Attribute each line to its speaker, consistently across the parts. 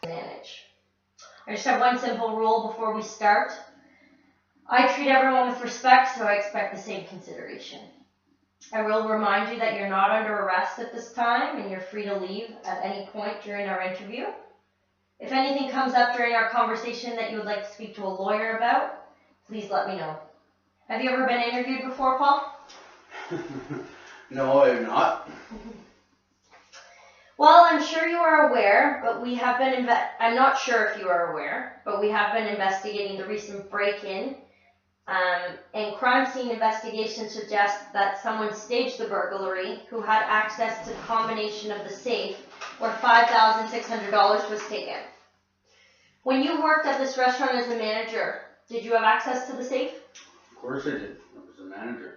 Speaker 1: manage. I just have one simple rule before we start. I treat everyone with respect, so I expect the same consideration. I will remind you that you're not under arrest at this time and you're free to leave at any point during our interview. If anything comes up during our conversation that you would like to speak to a lawyer about, please let me know. Have you ever been interviewed before, Paul?
Speaker 2: No, I have not.
Speaker 1: Well, I'm sure you are aware, but we have been I'm not sure if you are aware, but we have been investigating the recent break-in, and crime scene investigations suggest that someone staged the burglary who had access to the combination of the safe where $5,600 was taken. When you worked at this restaurant as a manager, did you have access to the safe?
Speaker 2: Of course I did. I was a manager.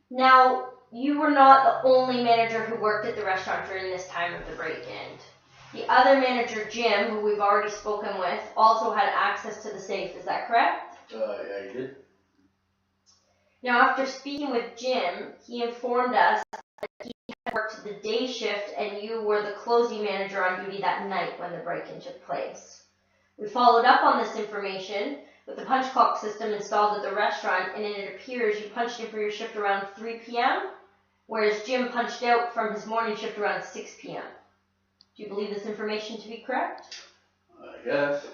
Speaker 1: Now, you were not the only manager who worked at the restaurant during this time of the break-in. The other manager, Jim, who we've already spoken with, also had access to the safe. Is that correct?
Speaker 2: Yeah, he did.
Speaker 1: Now, after speaking with Jim, he informed us that he had worked the day shift and you were the closing manager on duty that night when the break-in took place. We followed up on this information with the punch clock system installed at the restaurant, and it appears you punched in for your shift around 3 p.m., whereas Jim punched out from his morning shift around 6 p.m. Do you believe this information to be correct?
Speaker 2: I guess.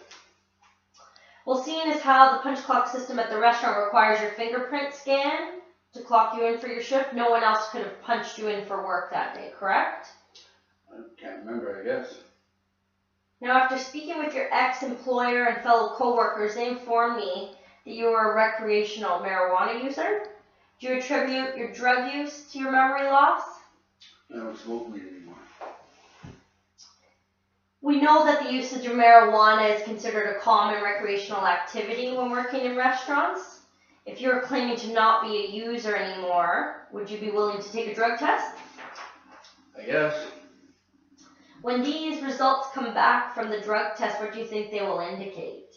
Speaker 1: Well, seeing as how the punch clock system at the restaurant requires your fingerprint scan to clock you in for your shift, no one else could have punched you in for work that day, correct?
Speaker 2: I can't remember, I guess.
Speaker 1: Now, after speaking with your ex-employer and fellow co-workers, they informed me that you were a recreational marijuana user. Do you attribute your drug use to your memory loss?
Speaker 2: I don't smoke weed anymore.
Speaker 1: We know that the usage of marijuana is considered a common recreational activity when working in restaurants. If you're claiming to not be a user anymore, would you be willing to take a drug test?
Speaker 2: I guess.
Speaker 1: When these results come back from the drug test, what do you think they will indicate?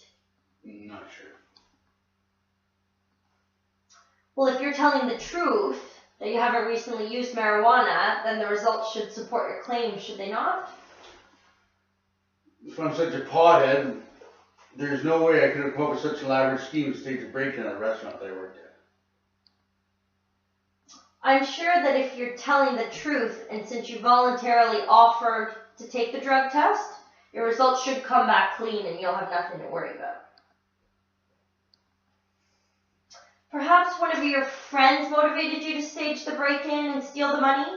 Speaker 2: Not sure.
Speaker 1: Well, if you're telling the truth that you haven't recently used marijuana, then the results should support your claim, should they not?
Speaker 2: If I'm such a pothead, there's no way I could have come up with such an elaborate scheme to stage a break-in at a restaurant that I worked at.
Speaker 1: I'm sure that if you're telling the truth, and since you voluntarily offered to take the drug test, your results should come back clean and you'll have nothing to worry about. Perhaps one of your friends motivated you to stage the break-in and steal the money?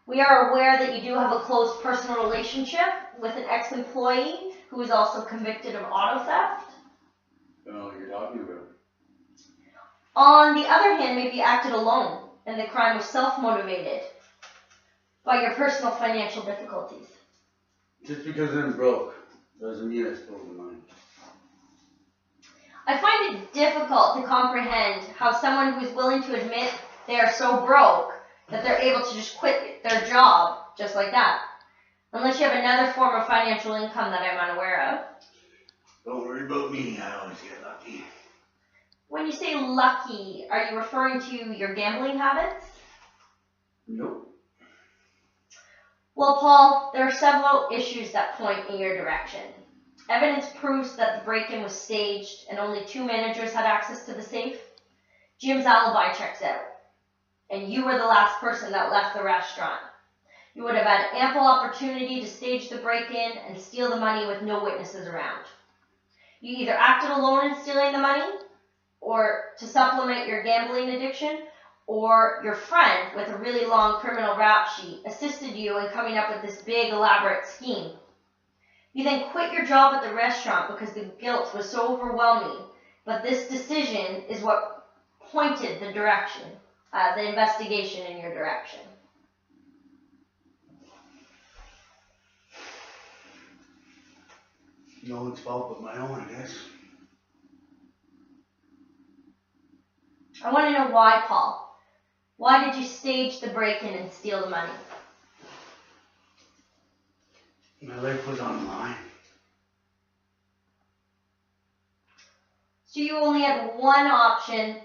Speaker 1: We are aware that you do have a close personal relationship with an ex-employee who is also convicted of auto theft.
Speaker 2: I don't know what you're talking about.
Speaker 1: On the other hand, maybe you acted alone and the crime was self-motivated by your personal financial difficulties.
Speaker 2: Just because I'm broke doesn't mean I stole the money.
Speaker 1: I find it difficult to comprehend how someone who is willing to admit they are so broke that they're able to just quit their job just like that. Unless you have another form of financial income that I'm unaware of.
Speaker 2: Don't worry about me, I always get lucky.
Speaker 1: When you say lucky, are you referring to your gambling habits?
Speaker 2: Nope.
Speaker 1: Well, Paul, there are several issues that point in your direction. Evidence proves that the break-in was staged and only 2 managers had access to the safe. Jim's alibi checks out. And you were the last person that left the restaurant. You would have had ample opportunity to stage the break-in and steal the money with no witnesses around. You either acted alone in stealing the money, or to supplement your gambling addiction, or your friend with a really long criminal rap sheet assisted you in coming up with this big elaborate scheme. You then quit your job at the restaurant because the guilt was so overwhelming, but this decision is what pointed the direction, the investigation in your direction.
Speaker 2: No one's fault but my own, I guess.
Speaker 1: I want to know why, Paul. Why did you stage the break-in and steal the money?
Speaker 2: My life was on the line.
Speaker 1: So you only had one option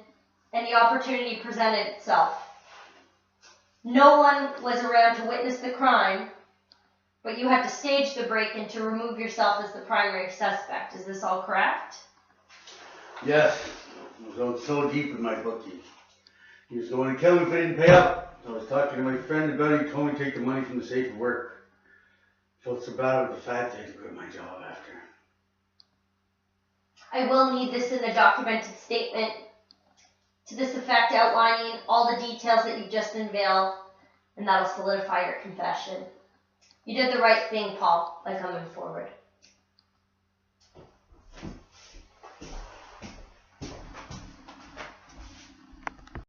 Speaker 1: and the opportunity presented itself. No one was around to witness the crime, But you had to stage the break-in to remove yourself as the primary suspect. Is this all correct?
Speaker 2: Yes. I was out so deep with my bookie. He was going to kill me if I didn't pay up. I was talking to my friend about it. He told me to take the money from the safe at work. Felt so bad with the fact I had to quit my job after.
Speaker 1: I will need this in the documented statement. To this effect, outlining all the details that you just unveiled, and that'll solidify your confession. You did the right thing, Paul, by coming forward.